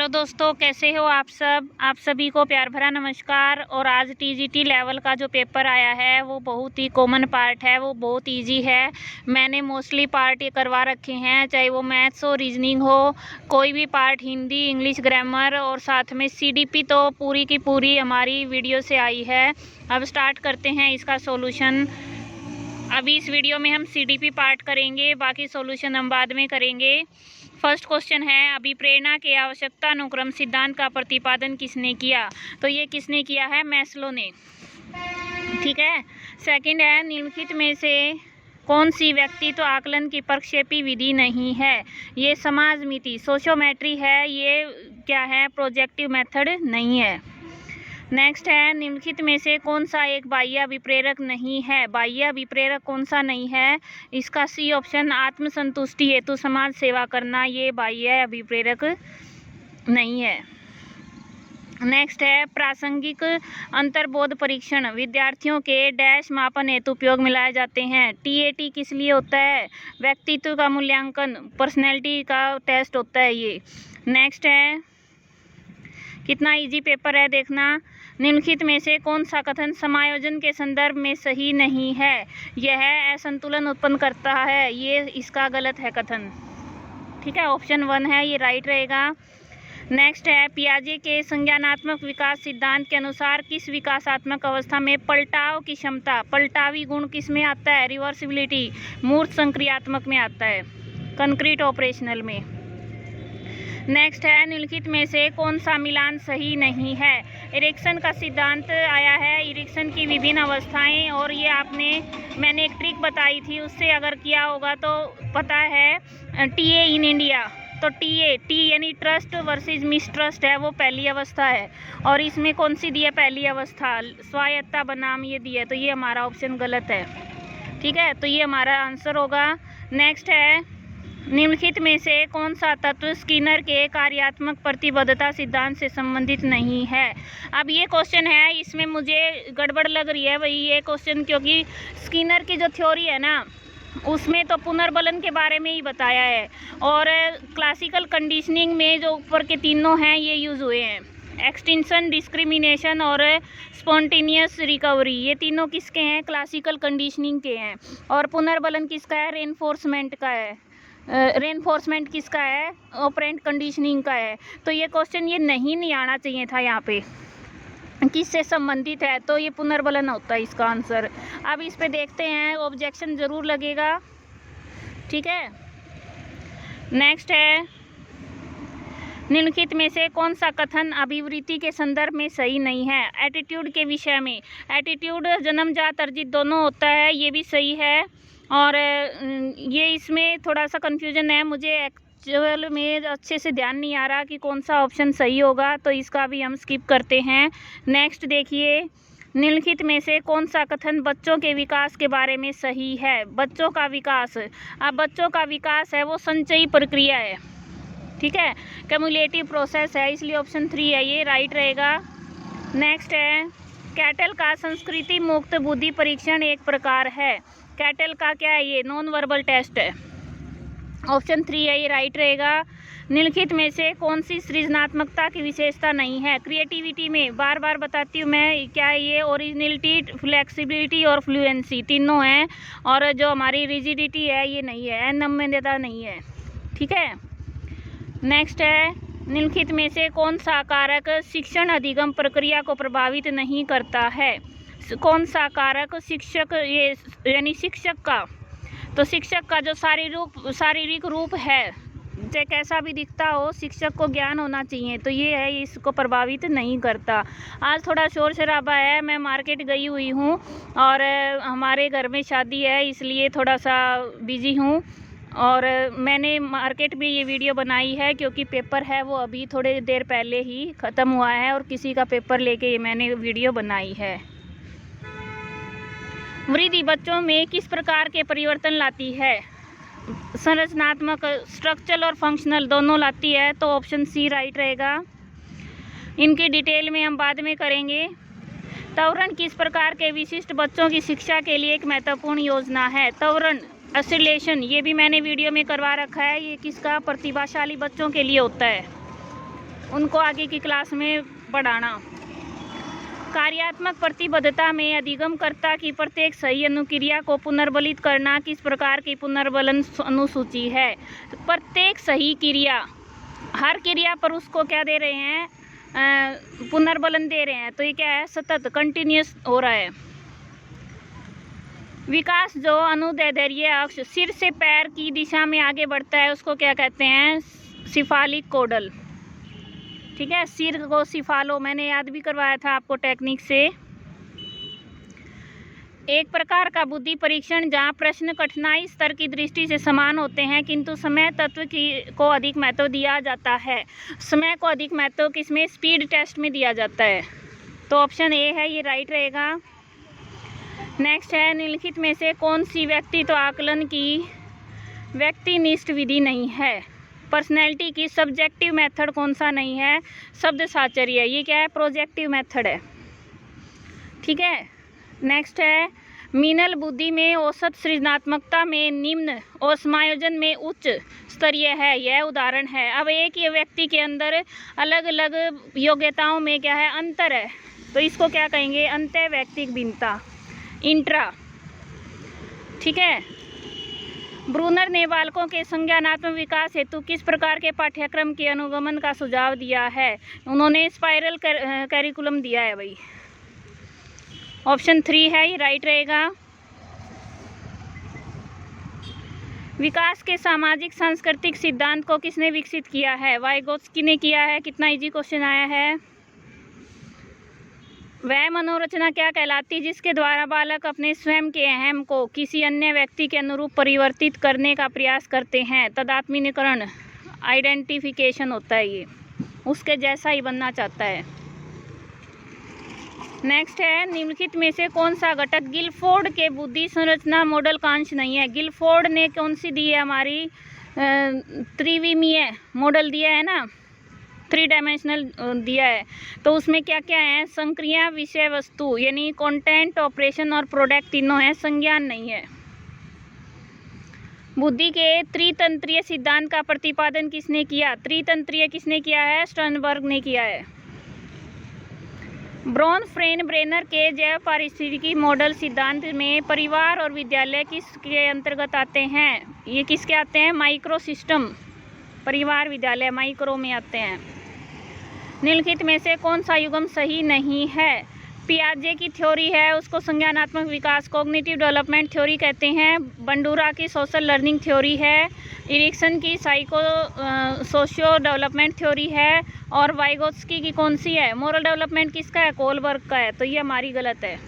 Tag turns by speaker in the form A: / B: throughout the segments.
A: Hello दोस्तों, कैसे हो आप सब। आप सभी को प्यार भरा नमस्कार। और आज टीजीटी लेवल का जो पेपर आया है वो बहुत ही कॉमन पार्ट है, वो बहुत इजी है। मैंने मोस्टली पार्ट ये करवा रखे हैं, चाहे वो मैथ्स हो, रीजनिंग हो, कोई भी पार्ट, हिंदी, इंग्लिश, ग्रामर और साथ में सीडीपी तो पूरी की पूरी हमारी वीडियो से आई है। अब स्टार्ट करते हैं इसका सॉल्यूशन। अभी इस वीडियो में हम सीडीपी पार्ट करेंगे, बाकी सॉल्यूशन हम बाद में करेंगे। फर्स्ट क्वेश्चन है, अभिप्रेरणा के आवश्यकता अनुक्रम सिद्धांत का प्रतिपादन किसने किया। तो ये किसने किया है, मैस्लो ने। ठीक है। सेकंड है, निम्नलिखित में से कौन सी व्यक्तित्व आकलन की प्रक्षेपी विधि नहीं है। ये समाज मिति, सोशियोमेट्री है। ये क्या है, प्रोजेक्टिव मेथड नहीं है। नेक्स्ट है, निम्नलिखित में से कौन सा एक बाह्य अभिप्रेरक नहीं है। बाह्य अभिप्रेरक कौन सा नहीं है, इसका सी ऑप्शन, आत्मसंतुष्टि हेतु समाज सेवा करना, ये बाह्य अभिप्रेरक नहीं है। नेक्स्ट है, प्रासंगिक अंतर्बोध परीक्षण विद्यार्थियों के डैश मापन हेतु उपयोग में लाए जाते हैं। टीएटी किस लिए होता है, व्यक्तित्व का मूल्यांकन, पर्सनैलिटी का टेस्ट होता है ये। नेक्स्ट है, कितना इजी पेपर है देखना। निम्नलिखित में से कौन सा कथन समायोजन के संदर्भ में सही नहीं है। यह असंतुलन उत्पन्न करता है, ये इसका गलत है कथन। ठीक है, ऑप्शन 1 है, ये राइट रहेगा। नेक्स्ट है, पियाजे के संज्ञानात्मक विकास सिद्धांत के अनुसार किस विकासात्मक अवस्था में पलटाव की क्षमता, पलटावी गुण किस में आता है, रिवर्सिबिलिटी, मूर्त संक्रियात्मक में आता है, कंक्रीट ऑपरेशनल में। नेक्स्ट है, निम्नलिखित में से कौन सा मिलान सही नहीं है। इरिक्सन का सिद्धांत आया है, इरिक्सन की विभिन्न अवस्थाएं, और ये मैंने एक ट्रिक बताई थी, उससे अगर किया होगा तो पता है। टीए इन इंडिया, तो टी यानी ट्रस्ट वर्सेस मिसट्रस्ट है, वो पहली अवस्था है। और इसमें कौन सी दी है, पहली अवस्था, स्वायत्ता बनाम ये दी है, तो ये हमारा ऑप्शन गलत है। ठीक है, तो ये हमारा आंसर होगा। नेक्स्ट है, निम्नलिखित में से कौन सा तत्व स्किनर के कार्यात्मक प्रतिबद्धता सिद्धांत से संबंधित नहीं है। अब ये क्वेश्चन है, इसमें मुझे गड़बड़ लग रही है भाई ये क्वेश्चन, क्योंकि स्किनर की जो थ्योरी है ना, उसमें तो पुनर्बलन के बारे में ही बताया है, और क्लासिकल कंडीशनिंग में जो ऊपर के तीनों हैं ये यूज़ हुए हैं, एक्सटिंक्शन, डिस्क्रिमिनेशन और स्पॉन्टेनियस रिकवरी। ये तीनों किसके हैं, क्लासिकल कंडीशनिंग के हैं। और पुनर्बलन किसका है, रेनफोर्समेंट का है। रेनफोर्समेंट किसका है, ऑपरेंट कंडीशनिंग का है। तो ये क्वेश्चन ये नहीं आना चाहिए था यहाँ पे, किससे संबंधित है, तो ये पुनर्बलन होता है इसका आंसर। अब इस पे देखते हैं, ऑब्जेक्शन जरूर लगेगा। ठीक है। नेक्स्ट है, निम्नलिखित में से कौन सा कथन अभिवृत्ति के संदर्भ में सही नहीं है। एटीट्यूड के विषय में, एटीट्यूड जन्मजात अर्जित दोनों होता है, ये भी सही है। और ये इसमें थोड़ा सा कन्फ्यूजन है, मुझे एक्चुअल में अच्छे से ध्यान नहीं आ रहा कि कौन सा ऑप्शन सही होगा, तो इसका भी हम स्किप करते हैं। नेक्स्ट देखिए, निम्नलिखित में से कौन सा कथन बच्चों के विकास के बारे में सही है। बच्चों का विकास, अब बच्चों का विकास है वो संचयी प्रक्रिया है। ठीक है, क्यूमुलेटिव प्रोसेस है, इसलिए ऑप्शन 3 है, ये राइट रहेगा। नेक्स्ट है, कैटल का संस्कृति मुक्त बुद्धि परीक्षण एक प्रकार है। कैटल का क्या है, ये नॉन वर्बल टेस्ट है, ऑप्शन 3 है, ये राइट रहेगा। निम्नलिखित में से कौन सी सृजनात्मकता की विशेषता नहीं है। क्रिएटिविटी में बार बार बताती हूँ मैं, क्या है ये, ओरिजिनलिटी, फ्लेक्सिबिलिटी और फ्लुएंसी तीनों हैं। और जो हमारी रिजिडिटी है ये नहीं है, नम्यता नहीं है। ठीक है। नेक्स्ट है, निम्नलिखित में से कौन सा कारक शिक्षण अधिगम प्रक्रिया को प्रभावित नहीं करता है। कौन सा कारक, शिक्षक, ये यानी शिक्षक का, तो शिक्षक का जो शारीरिक रूप है, चाहे कैसा भी दिखता हो, शिक्षक को ज्ञान होना चाहिए, तो ये है, इसको प्रभावित नहीं करता। आज थोड़ा शोर शराबा है, मैं मार्केट गई हुई हूँ और हमारे घर में शादी है, इसलिए थोड़ा सा बिजी हूँ। और मैंने मार्केट में ये वीडियो बनाई है क्योंकि पेपर है वो अभी थोड़ी देर पहले ही ख़त्म हुआ है, और किसी का पेपर लेके मैंने वीडियो बनाई है। वृद्धि बच्चों में किस प्रकार के परिवर्तन लाती है। संरचनात्मक, स्ट्रक्चरल और फंक्शनल दोनों लाती है, तो ऑप्शन सी राइट रहेगा। इनकी डिटेल में हम बाद में करेंगे। त्वरण किस प्रकार के विशिष्ट बच्चों की शिक्षा के लिए एक महत्वपूर्ण योजना है। त्वरण, एसिलेशन, ये भी मैंने वीडियो में करवा रखा है, ये किसका, प्रतिभाशाली बच्चों के लिए होता है। उनको आगे की क्लास में पढ़ाना। कार्यात्मक प्रतिबद्धता में अधिगमकर्ता की प्रत्येक सही अनुक्रिया को पुनर्बलित करना किस प्रकार की पुनर्बलन अनुसूची है? प्रत्येक सही क्रिया, हर क्रिया पर उसको क्या दे रहे हैं? पुनर्बलन दे रहे हैं। तो ये क्या है? सतत, कंटिन्यूस हो रहा है। विकास जो अनुदैर्ध्य अक्ष सिर से पैर की दिशा में आगे बढ़ता है उसको क्या कहते हैं? सिफालिक कोडल। ठीक है, सिर को सिफालो, मैंने याद भी करवाया था आपको टेक्निक से। एक प्रकार का बुद्धि परीक्षण जहां प्रश्न कठिनाई स्तर की दृष्टि से समान होते हैं किंतु समय तत्व को अधिक महत्व दिया जाता है। समय को अधिक महत्व किसमें? स्पीड टेस्ट में दिया जाता है। तो ऑप्शन ए है, ये राइट रहेगा। नेक्स्ट है, निम्नलिखित में से कौन सी व्यक्तित्व आकलन की व्यक्तिनिष्ठ विधि नहीं है? पर्सनैलिटी की सब्जेक्टिव मेथड कौन सा नहीं है? शब्द साचर्य, ये क्या है? प्रोजेक्टिव मेथड है। ठीक है, नेक्स्ट है, मीनल बुद्धि में औसत सृजनात्मकता में निम्न और समायोजन में उच्च स्तरीय है, यह उदाहरण है। अब एक ही व्यक्ति के अंदर अलग अलग योग्यताओं में क्या है? अंतर है, तो इसको क्या कहेंगे? अंतः व्यक्तिक भिन्नता, इंट्रा। ठीक है, ब्रूनर ने बालकों के संज्ञानात्मक विकास हेतु किस प्रकार के पाठ्यक्रम के अनुगमन का सुझाव दिया है? उन्होंने स्पाइरल करिकुलम दिया है भाई। ऑप्शन 3 है, ये राइट रहेगा। विकास के सामाजिक सांस्कृतिक सिद्धांत को किसने विकसित किया है? वाइगोत्स्की ने किया है। कितना इजी क्वेश्चन आया है। वह मनोरचना क्या कहलाती है जिसके द्वारा बालक अपने स्वयं के अहम को किसी अन्य व्यक्ति के अनुरूप परिवर्तित करने का प्रयास करते हैं? तदात्मीकरण, आइडेंटिफिकेशन होता है, ये उसके जैसा ही बनना चाहता है। नेक्स्ट है, निम्नलिखित में से कौन सा घटक गिलफोर्ड के बुद्धि संरचना मॉडल का अंश नहीं है? गिलफोर्ड ने कौन सी दी है? हमारी त्रिविमीय मॉडल दिया है ना, 3 डायमेंशनल दिया है। तो उसमें क्या क्या है? संक्रिया, विषय वस्तु यानी कंटेंट, ऑपरेशन और प्रोडक्ट तीनों है, संज्ञान नहीं है। बुद्धि के त्रितंत्रीय सिद्धांत का प्रतिपादन किसने किया? त्रितंत्रीय किसने किया है? स्टर्नबर्ग ने किया है। ब्रोन-फ्रेन-ब्रेनर के जैव पारिस्थितिकी मॉडल सिद्धांत में परिवार और विद्यालय किसके अंतर्गत आते हैं? ये किसके आते हैं? माइक्रो सिस्टम, परिवार विद्यालय माइक्रो में आते हैं। निम्नलिखित में से कौन सा युग्म सही नहीं है? पियाजे की थ्योरी है, उसको संज्ञानात्मक विकास कॉग्निटिव डेवलपमेंट थ्योरी कहते हैं। बंडूरा की सोशल लर्निंग थ्योरी है। इरिक्सन की सोशियो डेवलपमेंट थ्योरी है। और वाइगोत्स्की की कौन सी है? मोरल डेवलपमेंट किसका है? कोलबर्ग का है। तो ये हमारी गलत है।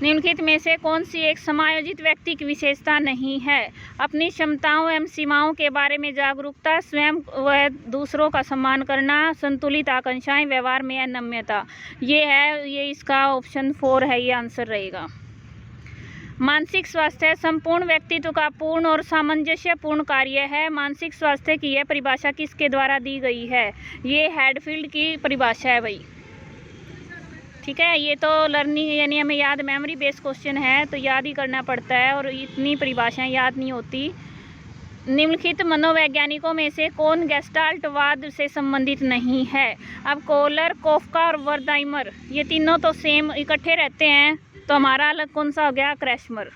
A: निम्नलिखित में से कौन सी एक समायोजित व्यक्ति की विशेषता नहीं है? अपनी क्षमताओं एवं सीमाओं के बारे में जागरूकता, स्वयं व दूसरों का सम्मान करना, संतुलित आकांक्षाएं, व्यवहार में अनम्यता। ये है, ये इसका ऑप्शन 4 है, ये आंसर रहेगा। मानसिक स्वास्थ्य संपूर्ण व्यक्तित्व का पूर्ण और सामंजस्यपूर्ण कार्य है। मानसिक स्वास्थ्य की यह परिभाषा किसके द्वारा दी गई है? ये हेडफील्ड की परिभाषा है भाई। ठीक है, ये तो लर्निंग यानी हमें याद, मेमोरी बेस्ड क्वेश्चन है तो याद ही करना पड़ता है और इतनी परिभाषाएं याद नहीं होती। निम्नलिखित मनोवैज्ञानिकों में से कौन गेस्टाल्टवाद से संबंधित नहीं है? अब कोहलर, कोफका और वर्दाइमर, ये तीनों तो सेम इकट्ठे रहते हैं, तो हमारा अलग कौन सा हो गया? क्रैशमर।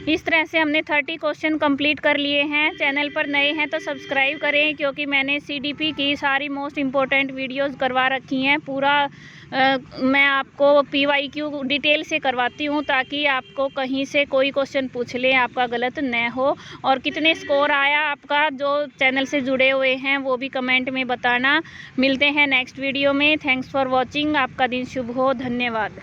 A: इस तरह से हमने 30 क्वेश्चन कंप्लीट कर लिए हैं। चैनल पर नए हैं तो सब्सक्राइब करें क्योंकि मैंने सीडीपी की सारी मोस्ट इम्पोर्टेंट वीडियोस करवा रखी हैं। पूरा मैं आपको PYQ डिटेल से करवाती हूँ ताकि आपको कहीं से कोई क्वेश्चन पूछ ले आपका गलत न हो। और कितने स्कोर आया आपका जो चैनल से जुड़े हुए हैं वो भी कमेंट में बताना। मिलते हैं नेक्स्ट वीडियो में। Thanks for watching. आपका दिन शुभ हो। धन्यवाद।